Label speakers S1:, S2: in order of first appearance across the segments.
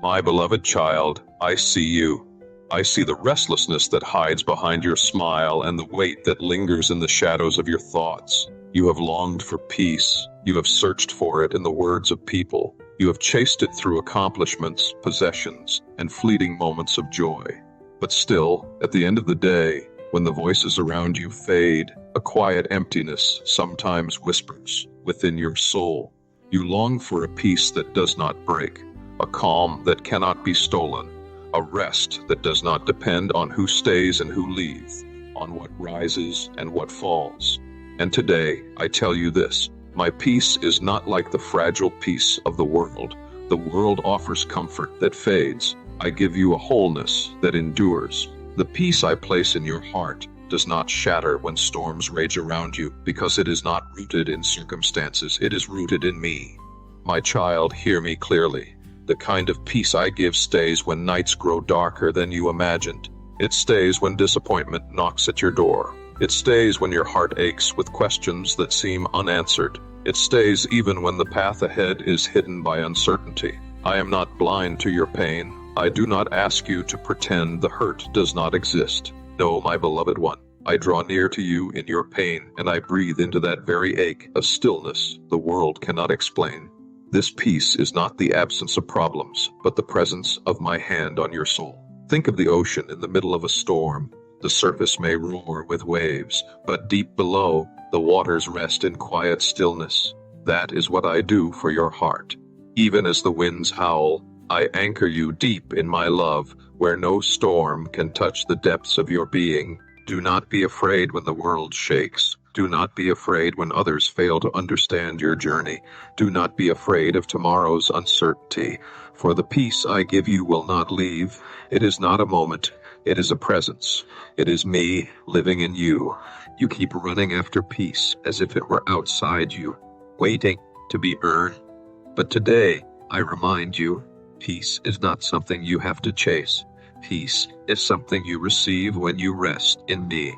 S1: My beloved child, I see you. I see the restlessness that hides behind your smile and the weight that lingers in the shadows of your thoughts. You have longed for peace. You have searched for it in the words of people. You have chased it through accomplishments, possessions, and fleeting moments of joy. But still, at the end of the day, when the voices around you fade, a quiet emptiness sometimes whispers within your soul. You long for a peace that does not break, a calm that cannot be stolen, a rest that does not depend on who stays and who leaves, on what rises and what falls. And today, I tell you this, my peace is not like the fragile peace of the world. The world offers comfort that fades. I give you a wholeness that endures. The peace I place in your heart does not shatter when storms rage around you, because it is not rooted in circumstances, it is rooted in me. My child, hear me clearly. The kind of peace I give stays when nights grow darker than you imagined. It stays when disappointment knocks at your door. It stays when your heart aches with questions that seem unanswered. It stays even when the path ahead is hidden by uncertainty. I am not blind to your pain. I do not ask you to pretend the hurt does not exist. No, my beloved one, I draw near to you in your pain, and I breathe into that very ache, a stillness the world cannot explain. This peace is not the absence of problems, but the presence of my hand on your soul. Think of the ocean in the middle of a storm. The surface may roar with waves, but deep below, the waters rest in quiet stillness. That is what I do for your heart. Even as the winds howl, I anchor you deep in my love, where no storm can touch the depths of your being. Do not be afraid when the world shakes. Do not be afraid when others fail to understand your journey. Do not be afraid of tomorrow's uncertainty, for the peace I give you will not leave. It is not a moment. It is a presence. It is me living in you. You keep running after peace as if it were outside you, waiting to be earned. But today, I remind you, peace is not something you have to chase. Peace is something you receive when you rest in me,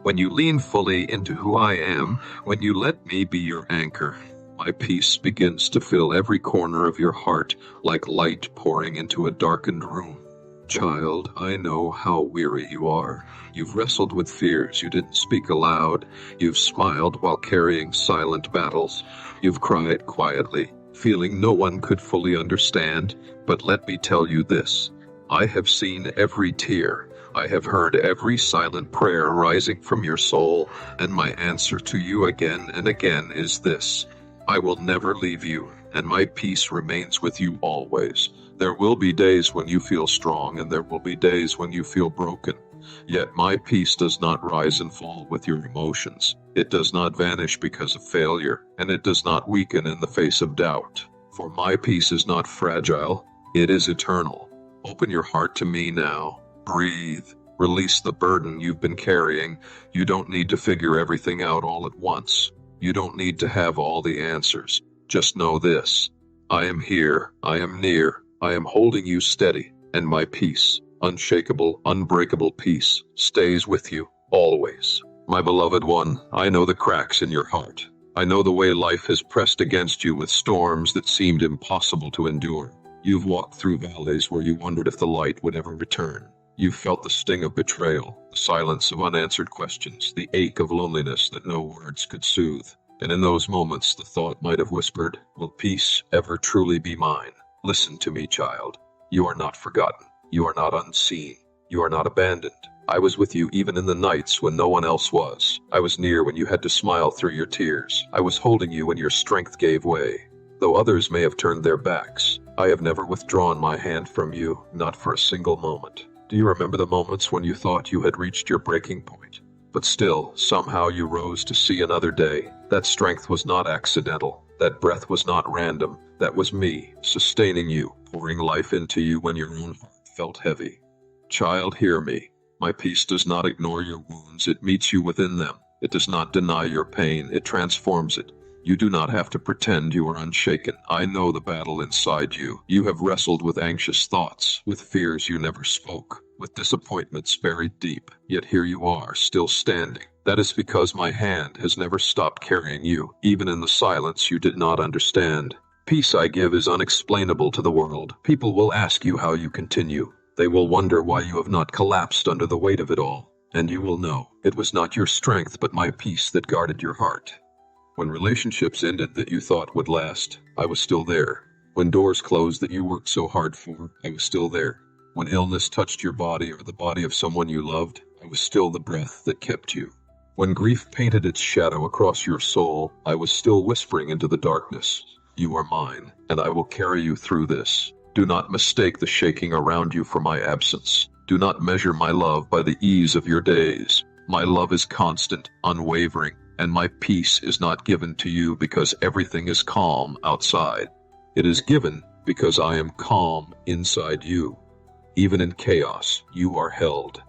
S1: when you lean fully into who I am, when you let me be your anchor. My peace begins to fill every corner of your heart like light pouring into a darkened room. Child, I know how weary you are. You've wrestled with fears you didn't speak aloud. You've smiled while carrying silent battles. You've cried quietly, feeling no one could fully understand. But let me tell you this. I have seen every tear. I have heard every silent prayer rising from your soul, and my answer to you again and again is this. I will never leave you, and my peace remains with you always. There will be days when you feel strong, and there will be days when you feel broken. Yet my peace does not rise and fall with your emotions. It does not vanish because of failure, and it does not weaken in the face of doubt. For my peace is not fragile, it is eternal. Open your heart to me now. Breathe. Release the burden you've been carrying. You don't need to figure everything out all at once. You don't need to have all the answers. Just know this. I am here. I am near. I am holding you steady. And my peace, unshakable, unbreakable peace, stays with you always. My beloved one, I know the cracks in your heart. I know the way life has pressed against you with storms that seemed impossible to endure. You've walked through valleys where you wondered if the light would ever return. You've felt the sting of betrayal, the silence of unanswered questions, the ache of loneliness that no words could soothe. And in those moments, the thought might have whispered, will peace ever truly be mine? Listen to me, child. You are not forgotten. You are not unseen. You are not abandoned. I was with you even in the nights when no one else was. I was near when you had to smile through your tears. I was holding you when your strength gave way. Though others may have turned their backs, I have never withdrawn my hand from you, not for a single moment. Do you remember the moments when you thought you had reached your breaking point? But still, somehow you rose to see another day. That strength was not accidental. That breath was not random. That was me, sustaining you, pouring life into you when your own heart felt heavy. Child, hear me. My peace does not ignore your wounds. It meets you within them. It does not deny your pain. It transforms it. You do not have to pretend you are unshaken. I know the battle inside you. You have wrestled with anxious thoughts, with fears you never spoke, with disappointments buried deep. Yet here you are, still standing. That is because my hand has never stopped carrying you, even in the silence you did not understand. peace I give is unexplainable to the world. People will ask you how you continue. They will wonder why you have not collapsed under the weight of it all. And you will know it was not your strength but my peace that guarded your heart. When relationships ended that you thought would last, I was still there. When doors closed that you worked so hard for, I was still there. When illness touched your body or the body of someone you loved, I was still the breath that kept you. When grief painted its shadow across your soul, I was still whispering into the darkness, "You are mine, and I will carry you through this." Do not mistake the shaking around you for my absence. Do not measure my love by the ease of your days. My love is constant, unwavering, and my peace is not given to you because everything is calm outside. It is given because I am calm inside you. Even in chaos, you are held.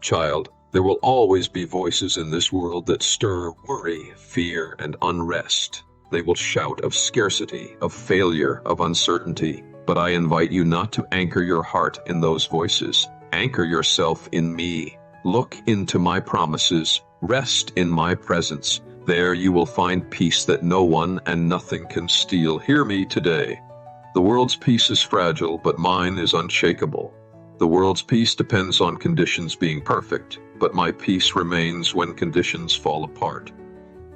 S1: Child, there will always be voices in this world that stir worry, fear, and unrest. They will shout of scarcity, of failure, of uncertainty. But I invite you not to anchor your heart in those voices. Anchor yourself in me. Look into my promises. Rest in my presence. There you will find peace that no one and nothing can steal. Hear me today. The world's peace is fragile, but mine is unshakable. The world's peace depends on conditions being perfect, but my peace remains when conditions fall apart.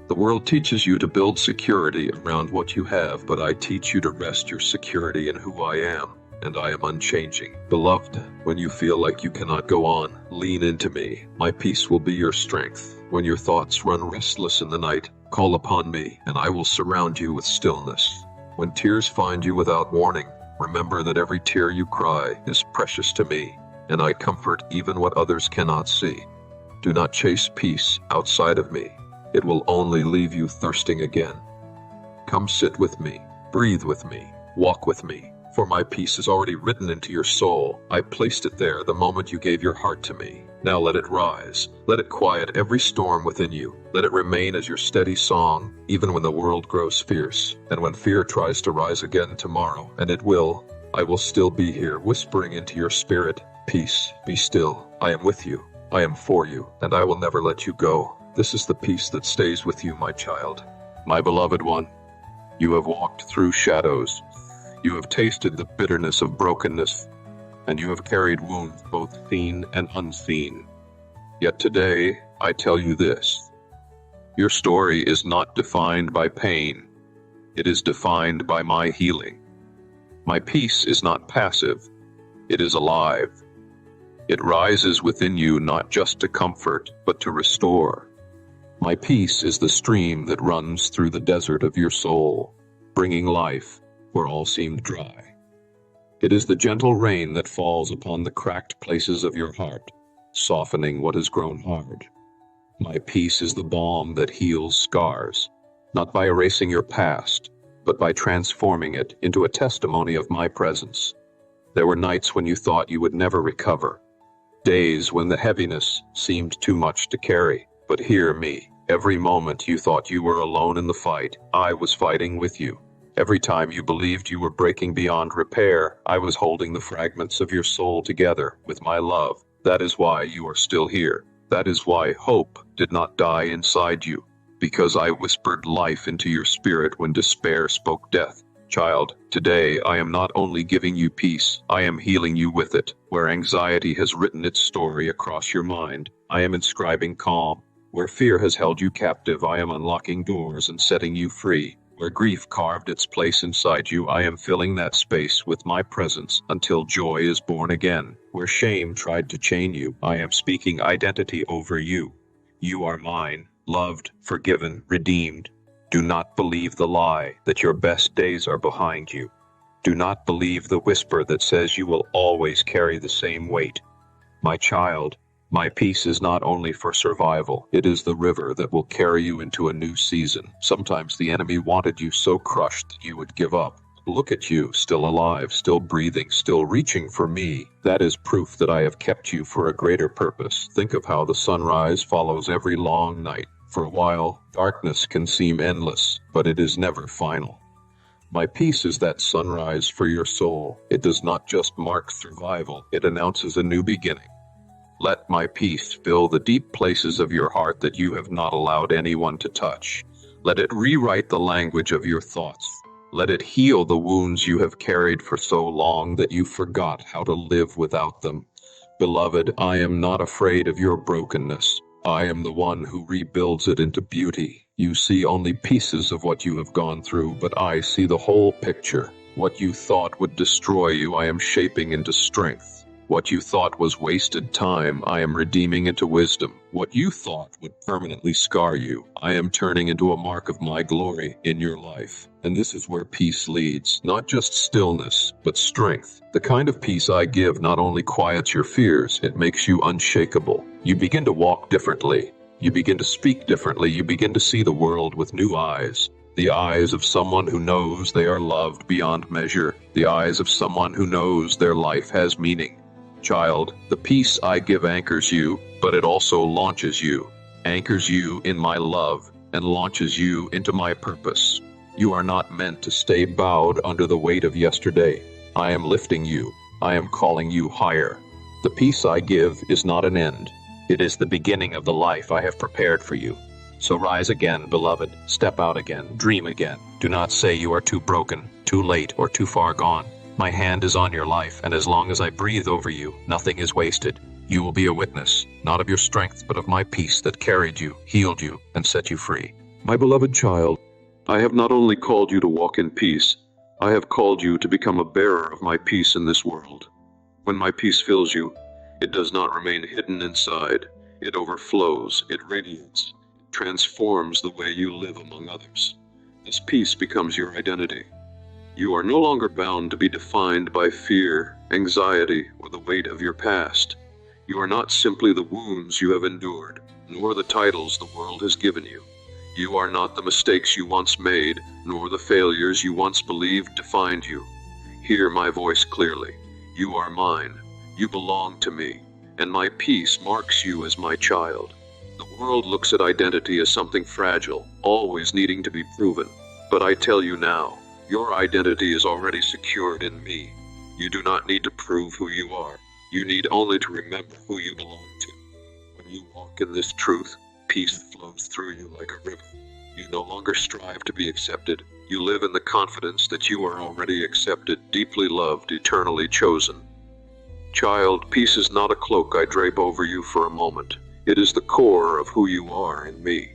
S1: The world teaches you to build security around what you have, but I teach you to rest your security in who I am, and I am unchanging. Beloved, when you feel like you cannot go on, lean into me. My peace will be your strength. When your thoughts run restless in the night, call upon me, and I will surround you with stillness. When tears find you without warning, remember that every tear you cry is precious to me, and I comfort even what others cannot see. Do not chase peace outside of me. It will only leave you thirsting again. Come sit with me, breathe with me, walk with me, for my peace is already written into your soul. I placed it there the moment you gave your heart to me. Now let it rise. Let it quiet every storm within you. Let it remain as your steady song, even when the world grows fierce, and when fear tries to rise again tomorrow, and it will, I will still be here, whispering into your spirit, "Peace, be still. I am with you. I am for you, and I will never let you go." This is the peace that stays with you, my child. My beloved one, you have walked through shadows. You have tasted the bitterness of brokenness, and you have carried wounds both seen and unseen. Yet today, I tell you this. Your story is not defined by pain. It is defined by my healing. My peace is not passive. It is alive. It rises within you not just to comfort, but to restore. My peace is the stream that runs through the desert of your soul, bringing life where all seemed dry. It is the gentle rain that falls upon the cracked places of your heart, softening what has grown hard. My peace is the balm that heals scars, not by erasing your past, but by transforming it into a testimony of my presence. There were nights when you thought you would never recover, days when the heaviness seemed too much to carry. But hear me, every moment you thought you were alone in the fight, I was fighting with you. Every time you believed you were breaking beyond repair, I was holding the fragments of your soul together with my love. That is why you are still here. That is why hope did not die inside you, because I whispered life into your spirit when despair spoke death. Child, today I am not only giving you peace, I am healing you with it. Where anxiety has written its story across your mind, I am inscribing calm. Where fear has held you captive, I am unlocking doors and setting you free. Where grief carved its place inside you, I am filling that space with my presence until joy is born again. Where shame tried to chain you, I am speaking identity over you. You are mine, loved, forgiven, redeemed. Do not believe the lie that your best days are behind you. Do not believe the whisper that says you will always carry the same weight. My child, my peace is not only for survival, it is the river that will carry you into a new season. Sometimes the enemy wanted you so crushed that you would give up. Look at you, still alive, still breathing, still reaching for me. That is proof that I have kept you for a greater purpose. Think of how the sunrise follows every long night. For a while, darkness can seem endless, but it is never final. My peace is that sunrise for your soul. It does not just mark survival, it announces a new beginning. Let my peace fill the deep places of your heart that you have not allowed anyone to touch. Let it rewrite the language of your thoughts. Let it heal the wounds you have carried for so long that you forgot how to live without them. Beloved, I am not afraid of your brokenness. I am the one who rebuilds it into beauty. You see only pieces of what you have gone through, but I see the whole picture. What you thought would destroy you, I am shaping into strength. What you thought was wasted time, I am redeeming into wisdom. What you thought would permanently scar you, I am turning into a mark of my glory in your life. And this is where peace leads, not just stillness, but strength. The kind of peace I give not only quiets your fears, it makes you unshakable. You begin to walk differently. You begin to speak differently. You begin to see the world with new eyes. The eyes of someone who knows they are loved beyond measure. The eyes of someone who knows their life has meaning. Child, the peace I give anchors you, but it also launches you. Anchors you in my love and launches you into my purpose. You are not meant to stay bowed under the weight of yesterday. I am lifting you. I am calling you higher. The peace I give is not an end. It is the beginning of the life I have prepared for you. So rise again, beloved. Step out again. Dream again. Do not say you are too broken, too late, or too far gone. My hand is on your life, and as long as I breathe over you, nothing is wasted. You will be a witness, not of your strength, but of my peace that carried you, healed you, and set you free. My beloved child, I have not only called you to walk in peace, I have called you to become a bearer of my peace in this world. When my peace fills you, it does not remain hidden inside. It overflows, it radiates, it transforms the way you live among others. This peace becomes your identity. You are no longer bound to be defined by fear, anxiety, or the weight of your past. You are not simply the wounds you have endured, nor the titles the world has given you. You are not the mistakes you once made, nor the failures you once believed defined you. Hear my voice clearly. You are mine. You belong to me, and my peace marks you as my child. The world looks at identity as something fragile, always needing to be proven. But I tell you now, your identity is already secured in me. You do not need to prove who you are. You need only to remember who you belong to. When you walk in this truth, peace flows through you like a river. You no longer strive to be accepted. You live in the confidence that you are already accepted, deeply loved, eternally chosen. Child, peace is not a cloak I drape over you for a moment. It is the core of who you are in me.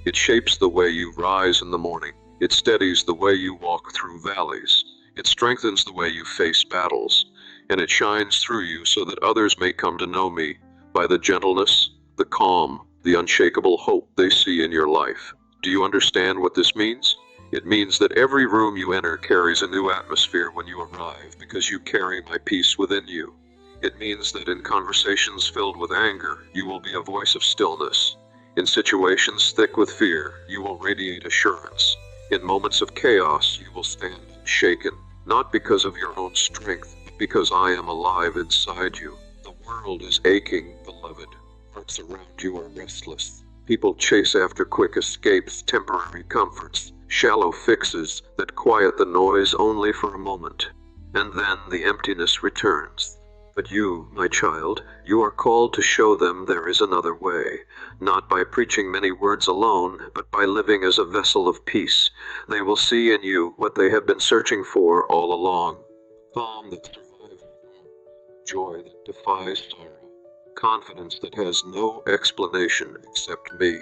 S1: It shapes the way you rise in the morning. It steadies the way you walk through valleys. It strengthens the way you face battles. And it shines through you so that others may come to know me by the gentleness, the calm, the unshakable hope they see in your life. Do you understand what this means? It means that every room you enter carries a new atmosphere when you arrive because you carry my peace within you. It means that in conversations filled with anger, you will be a voice of stillness. In situations thick with fear, you will radiate assurance. In moments of chaos, you will stand unshaken, not because of your own strength, but because I am alive inside you. The world is aching, beloved. Hearts around you are restless. People chase after quick escapes, temporary comforts, shallow fixes that quiet the noise only for a moment. And then the emptiness returns. But you, my child, you are called to show them there is another way, not by preaching many words alone, but by living as a vessel of peace. They will see in you what they have been searching for all along. Calm that survives, joy that defies sorrow, confidence that has no explanation except me.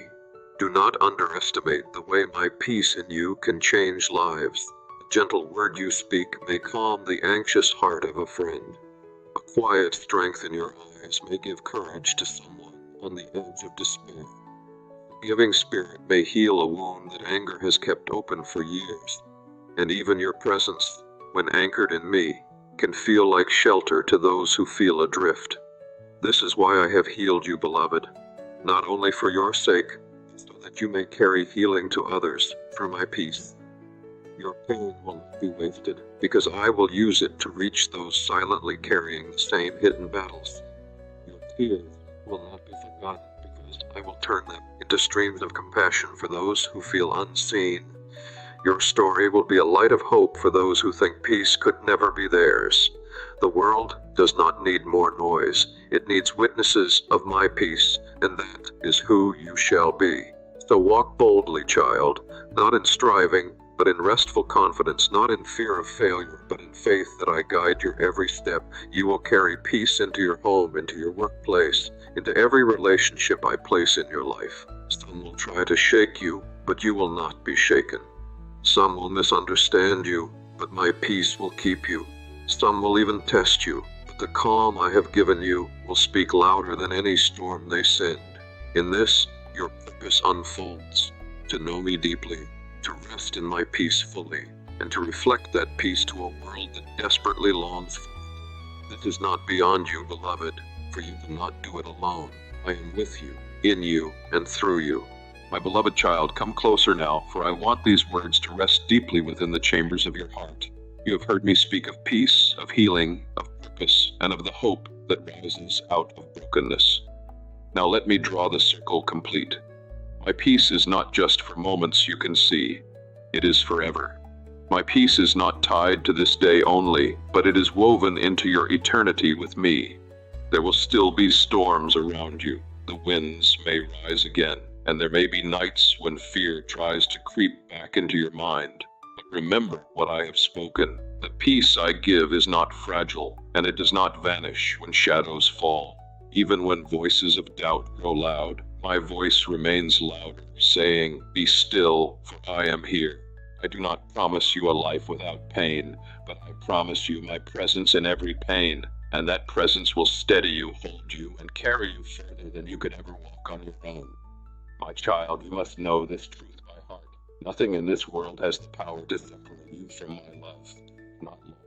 S1: Do not underestimate the way my peace in you can change lives. A gentle word you speak may calm the anxious heart of a friend. A quiet strength in your eyes may give courage to someone on the edge of despair. A giving spirit may heal a wound that anger has kept open for years. And even your presence, when anchored in me, can feel like shelter to those who feel adrift. This is why I have healed you, beloved, not only for your sake, so that you may carry healing to others through my peace. Your pain will not be wasted, because I will use it to reach those silently carrying the same hidden battles. Your tears will not be forgotten, because I will turn them into streams of compassion for those who feel unseen. Your story will be a light of hope for those who think peace could never be theirs. The world does not need more noise. It needs witnesses of my peace, and that is who you shall be. So walk boldly, child, not in striving, but in restful confidence, not in fear of failure, but in faith that I guide your every step. You will carry peace into your home, into your workplace, into every relationship I place in your life. Some will try to shake you, but you will not be shaken. Some will misunderstand you, but my peace will keep you. Some will even test you, but the calm I have given you will speak louder than any storm they send. In this, your purpose unfolds, to know me deeply, to rest in my peace fully, and to reflect that peace to a world that desperately longs for it. This is not beyond you, beloved, for you do not do it alone. I am with you, in you, and through you. My beloved child, come closer now, for I want these words to rest deeply within the chambers of your heart. You have heard me speak of peace, of healing, of purpose, and of the hope that rises out of brokenness. Now let me draw the circle complete. My peace is not just for moments you can see. It is forever. My peace is not tied to this day only, but it is woven into your eternity with me. There will still be storms around you. The winds may rise again, and there may be nights when fear tries to creep back into your mind. But remember what I have spoken. The peace I give is not fragile, and it does not vanish when shadows fall. Even when voices of doubt grow loud, my voice remains louder, saying, "Be still, for I am here." I do not promise you a life without pain, but I promise you my presence in every pain, and that presence will steady you, hold you, and carry you further than you could ever walk on your own. My child, you must know this truth by heart. Nothing in this world has the power to separate you from my love. Not love,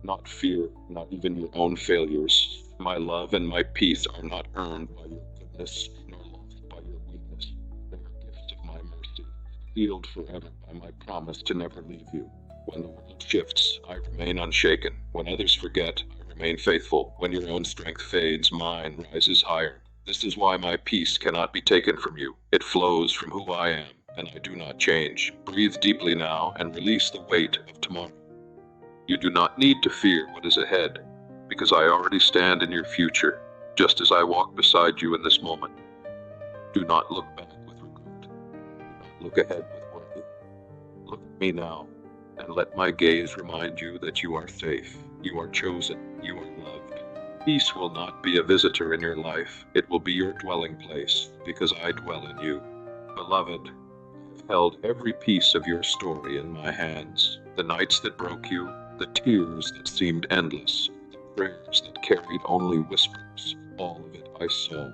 S1: not fear, not even your own failures. My love and my peace are not earned by your goodness, nor lost by your weakness. They are gifts of my mercy, sealed forever by my promise to never leave you. When the world shifts, I remain unshaken. When others forget, I remain faithful. When your own strength fades, mine rises higher. This is why my peace cannot be taken from you. It flows from who I am, and I do not change. Breathe deeply now and release the weight of tomorrow. You do not need to fear what is ahead, because I already stand in your future, just as I walk beside you in this moment. Do not look back with regret. Do not look ahead with worry. Look at me now, and let my gaze remind you that you are safe, you are chosen, you are loved. Peace will not be a visitor in your life. It will be your dwelling place, because I dwell in you. Beloved, I have held every piece of your story in my hands. The nights that broke you, the tears that seemed endless, the prayers that carried only whispers, all of it I saw,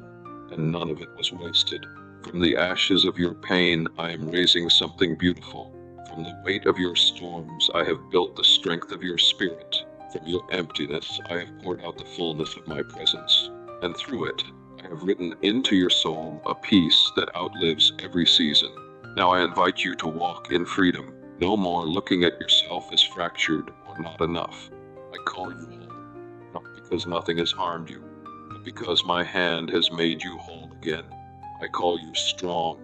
S1: and none of it was wasted. From the ashes of your pain, I am raising something beautiful. From the weight of your storms, I have built the strength of your spirit. From your emptiness, I have poured out the fullness of my presence. And through it, I have written into your soul a peace that outlives every season. Now I invite you to walk in freedom, no more looking at yourself as fractured or not enough. I call you whole, not because nothing has harmed you, but because my hand has made you whole again. I call you strong,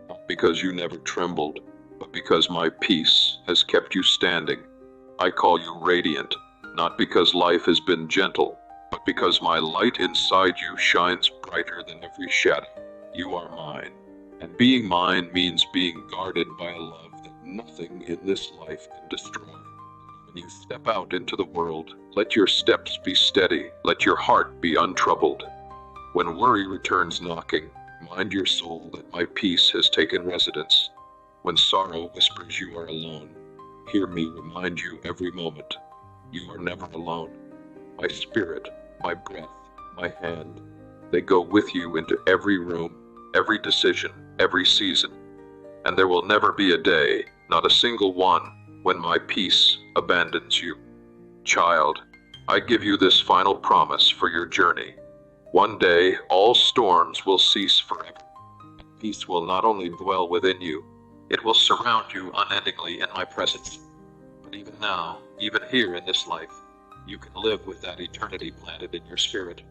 S1: not because you never trembled, but because my peace has kept you standing. I call you radiant, not because life has been gentle, but because my light inside you shines brighter than every shadow. You are mine, and being mine means being guarded by a love that nothing in this life can destroy. When you step out into the world, let your steps be steady, let your heart be untroubled. When worry returns knocking, remind your soul that my peace has taken residence. When sorrow whispers you are alone, hear me remind you every moment, you are never alone. My spirit, my breath, my hand, they go with you into every room, every decision, every season. And there will never be a day, not a single one, when my peace abandons you. Child, I give you this final promise for your journey. One day, all storms will cease forever. Peace will not only dwell within you, it will surround you unendingly in my presence. But even now, even here in this life, you can live with that eternity planted in your spirit.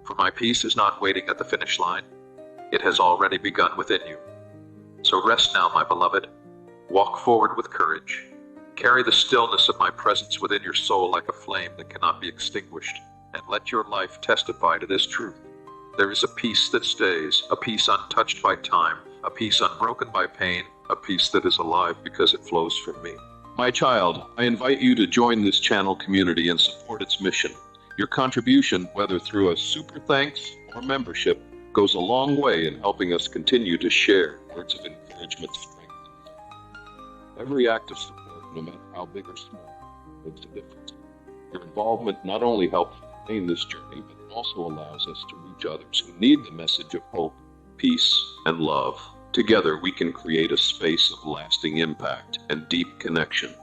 S1: For my peace is not waiting at the finish line. It has already begun within you. So rest now, my beloved. Walk forward with courage. Carry the stillness of my presence within your soul like a flame that cannot be extinguished, and let your life testify to this truth. There is a peace that stays, a peace untouched by time, a peace unbroken by pain, a peace that is alive because it flows from me. My child, I invite you to join this channel community and support its mission. Your contribution, whether through a super thanks or membership, goes a long way in helping us continue to share words of encouragement, strength, and hope. Every act of support, no matter how big or small, makes a difference. Your involvement not only helps sustain this journey, but it also allows us to reach others who need the message of hope, peace, and love. Together, we can create a space of lasting impact and deep connection.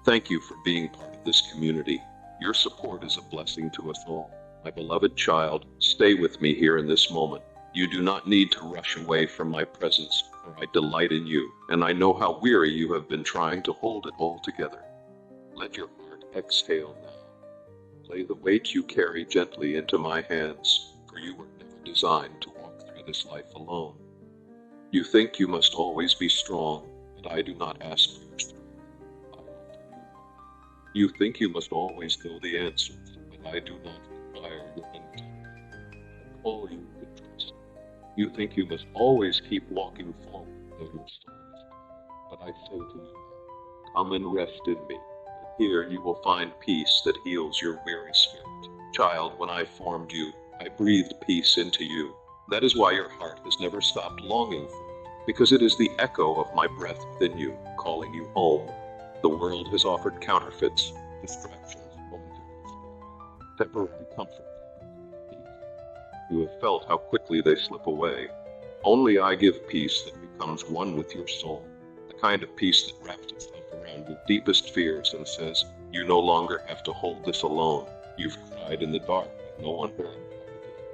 S1: Thank you for being part of this community. Your support is a blessing to us all. My beloved child, stay with me here in this moment. You do not need to rush away from my presence, for I delight in you, and I know how weary you have been trying to hold it all together. Let your heart exhale now. Lay the weight you carry gently into my hands, for you were never designed to walk through this life alone. You think you must always be strong, but I do not ask for your strength. I offer you mine. You think you must always know the answers, but I do not require your understanding. I call you to trust. You think you must always keep walking forward, though your storm is coming. But I say to you, come and rest in me. Here you will find peace that heals your weary spirit. Child, when I formed you, I breathed peace into you. That is why your heart has never stopped longing for it, because it is the echo of my breath within you, calling you home. The world has offered counterfeits, distractions, temporary comfort, peace. You have felt how quickly they slip away. Only I give peace that becomes one with your soul, the kind of peace that wraps itself around your deepest fears and says, you no longer have to hold this alone. You've cried in the dark, but no one heard.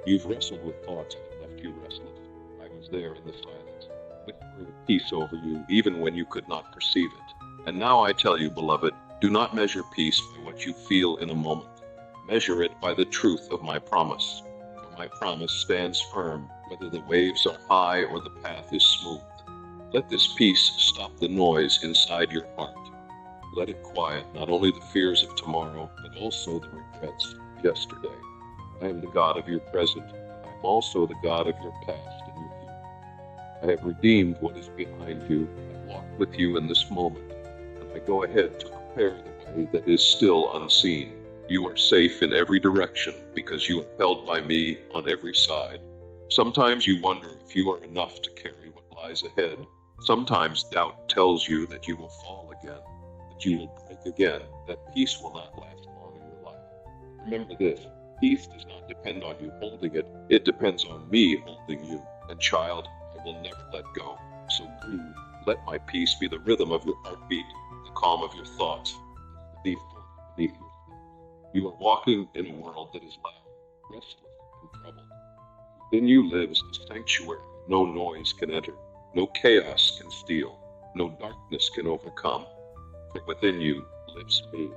S1: You've wrestled with thoughts that left you restless. I was there in the silence, whispering peace over you even when you could not perceive it. And now I tell you, beloved, do not measure peace by what you feel in a moment. Measure it by the truth of my promise. For my promise stands firm, whether the waves are high or the path is smooth. Let this peace stop the noise inside your heart. Let it quiet not only the fears of tomorrow, but also the regrets of yesterday. I am the God of your present. I am also the God of your past and your future. I have redeemed what is behind you. I walk with you in this moment, and I go ahead to prepare the way that is still unseen. You are safe in every direction because you are held by me on every side. Sometimes you wonder if you are enough to carry what lies ahead. Sometimes doubt tells you that you will fall again, that you will break again, that peace will not last long in your life. Remember this. Peace does not depend on you holding it. It depends on me holding you. And child, I will never let go. So breathe. Let my peace be the rhythm of your heartbeat, the calm of your thoughts, the deep voice beneath your steps. You are walking in a world that is loud, restless, and troubled. Within you lives a sanctuary no noise can enter, no chaos can steal, no darkness can overcome. For within you lives me.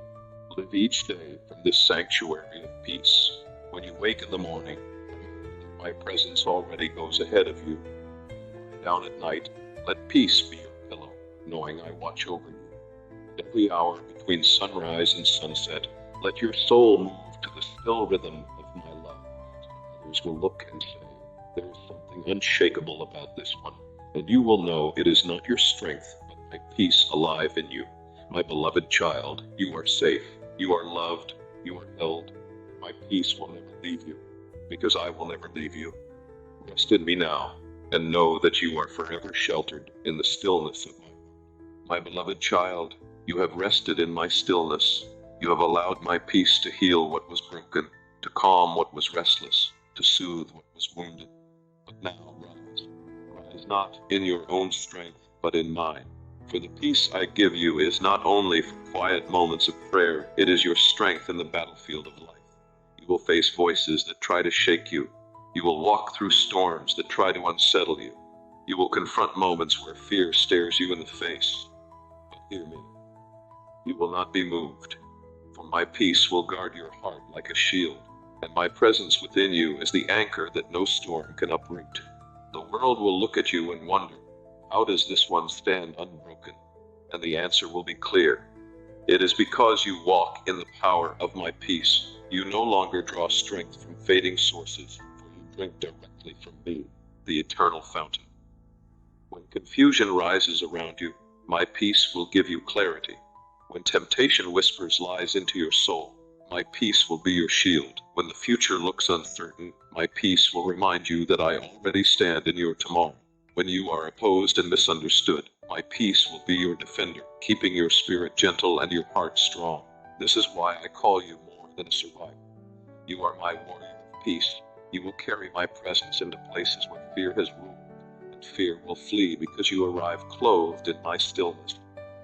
S1: Live each day from this sanctuary of peace. When you wake in the morning, remember that my presence already goes ahead of you. Lie down at night, let peace be your pillow, knowing I watch over you. Every hour between sunrise and sunset, let your soul move to the still rhythm of my love. Others will look and say, there is something unshakable about this one, and you will know it is not your strength, but my peace alive in you. My beloved child, you are safe. You are loved, you are held. My peace will never leave you, because I will never leave you. Rest in me now, and know that you are forever sheltered in the stillness of my heart. My beloved child, you have rested in my stillness. You have allowed my peace to heal what was broken, to calm what was restless, to soothe what was wounded. But now rise. Rise not in your own strength, but in mine. For the peace I give you is not only for quiet moments of prayer, it is your strength in the battlefield of life. You will face voices that try to shake you. You will walk through storms that try to unsettle you. You will confront moments where fear stares you in the face. But hear me. You will not be moved, for my peace will guard your heart like a shield, and my presence within you is the anchor that no storm can uproot. The world will look at you and wonder, how does this one stand unbroken? And the answer will be clear. It is because you walk in the power of my peace. You no longer draw strength from fading sources, for you drink directly from me, the eternal fountain. When confusion rises around you, my peace will give you clarity. When temptation whispers lies into your soul, my peace will be your shield. When the future looks uncertain, my peace will remind you that I already stand in your tomorrow. When you are opposed and misunderstood, my peace will be your defender, keeping your spirit gentle and your heart strong. This is why I call you more than a survivor. You are my warrior of peace. You will carry my presence into places where fear has ruled, and fear will flee because you arrive clothed in my stillness.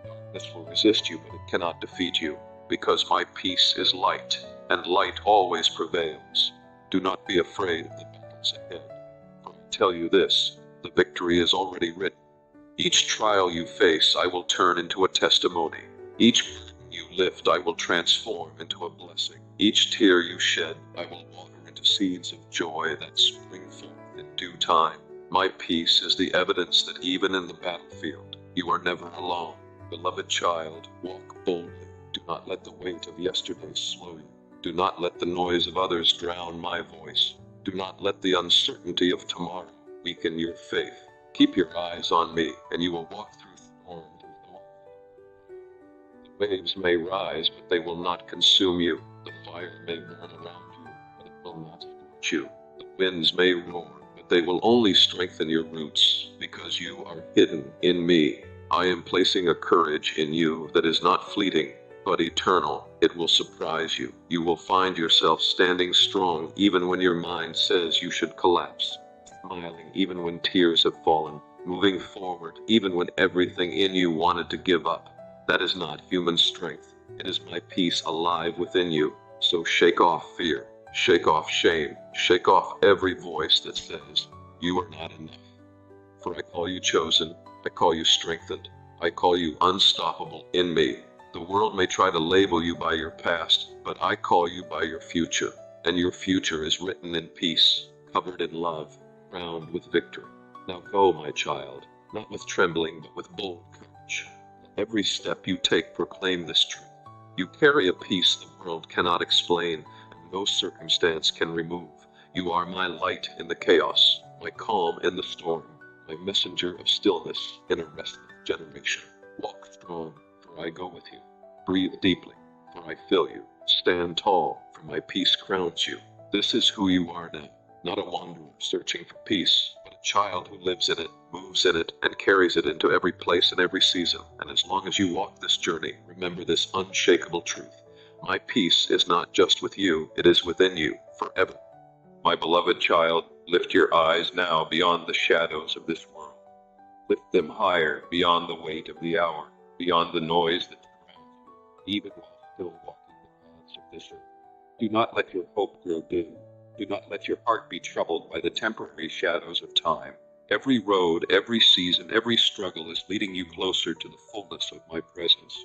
S1: Darkness will resist you, but it cannot defeat you, because my peace is light, and light always prevails. Do not be afraid of the battles ahead, for I tell you this, the victory is already written. Each trial you face I will turn into a testimony. Each burden you lift I will transform into a blessing. Each tear you shed I will water into seeds of joy that spring forth in due time. My peace is the evidence that even in the battlefield, you are never alone. Beloved child, walk boldly. Do not let the weight of yesterday slow you. Do not let the noise of others drown my voice. Do not let the uncertainty of tomorrow weaken your faith. Keep your eyes on me, and you will walk through storms and storms. The waves may rise, but they will not consume you. The fire may burn around you, but it will not scorch you. The winds may roar, but they will only strengthen your roots, because you are hidden in me. I am placing a courage in you that is not fleeting, but eternal. It will surprise you. You will find yourself standing strong even when your mind says you should collapse. Smiling even when tears have fallen, moving forward even when everything in you wanted to give up. That is not human strength. It is my peace alive within you. So shake off fear, shake off shame, shake off every voice that says, you are not enough. For I call you chosen, I call you strengthened, I call you unstoppable in me. The world may try to label you by your past, but I call you by your future, and your future is written in peace, covered in love, crowned with victory. Now go, my child, not with trembling, but with bold courage. Every step you take proclaim this truth. You carry a peace the world cannot explain, and no circumstance can remove. You are my light in the chaos, my calm in the storm, my messenger of stillness in a restless generation. Walk strong, for I go with you. Breathe deeply, for I fill you. Stand tall, for my peace crowns you. This is who you are now. Not a wanderer searching for peace, but a child who lives in it, moves in it, and carries it into every place and every season. And as long as you walk this journey, remember this unshakable truth. My peace is not just with you, it is within you, forever. My beloved child, lift your eyes now beyond the shadows of this world. Lift them higher beyond the weight of the hour, beyond the noise that surrounds you, even while still walking the paths of this earth. Do not let your hope grow dim. Do not let your heart be troubled by the temporary shadows of time. Every road, every season, every struggle is leading you closer to the fullness of my presence.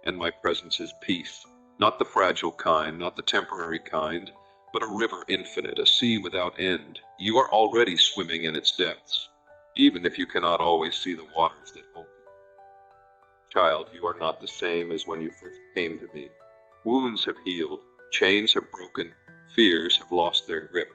S1: And my presence is peace, not the fragile kind, not the temporary kind, but a river infinite, a sea without end. You are already swimming in its depths, even if you cannot always see the waters that hold you. Child, you are not the same as when you first came to me. Wounds have healed, chains have broken, fears have lost their grip.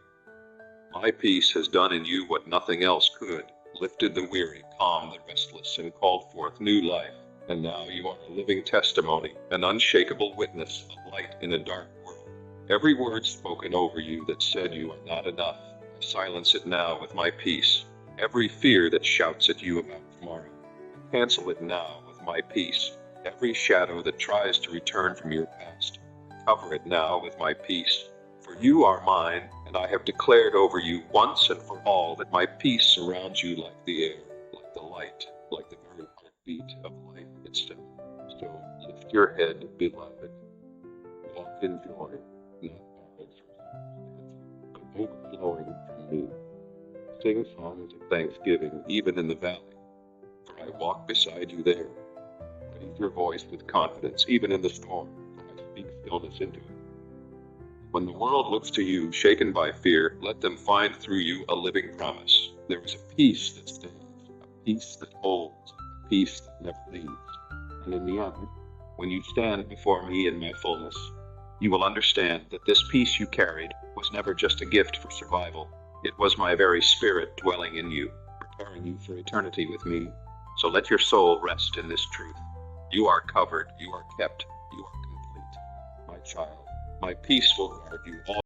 S1: My peace has done in you what nothing else could, lifted the weary, calmed the restless, and called forth new life. And now you are a living testimony, an unshakable witness, a light in a dark world. Every word spoken over you that said you are not enough, I silence it now with my peace. Every fear that shouts at you about tomorrow, I cancel it now with my peace. Every shadow that tries to return from your past, cover it now with my peace. For you are mine, and I have declared over you once and for all that my peace surrounds you like the air, like the light, like the very heartbeat of life itself. So lift your head, beloved. Walk in joy, not borrowed from circumstance, but overflowing from me. Sing songs of thanksgiving even in the valley, for I walk beside you there. Raise your voice with confidence even in the storm, for I speak stillness into it. When the world looks to you, shaken by fear, let them find through you a living promise. There is a peace that stands, a peace that holds, a peace that never leaves. And in the end, when you stand before me in my fullness, you will understand that this peace you carried was never just a gift for survival. It was my very spirit dwelling in you, preparing you for eternity with me. So let your soul rest in this truth. You are covered, you are kept, you are complete. My child, my peace will guard you all.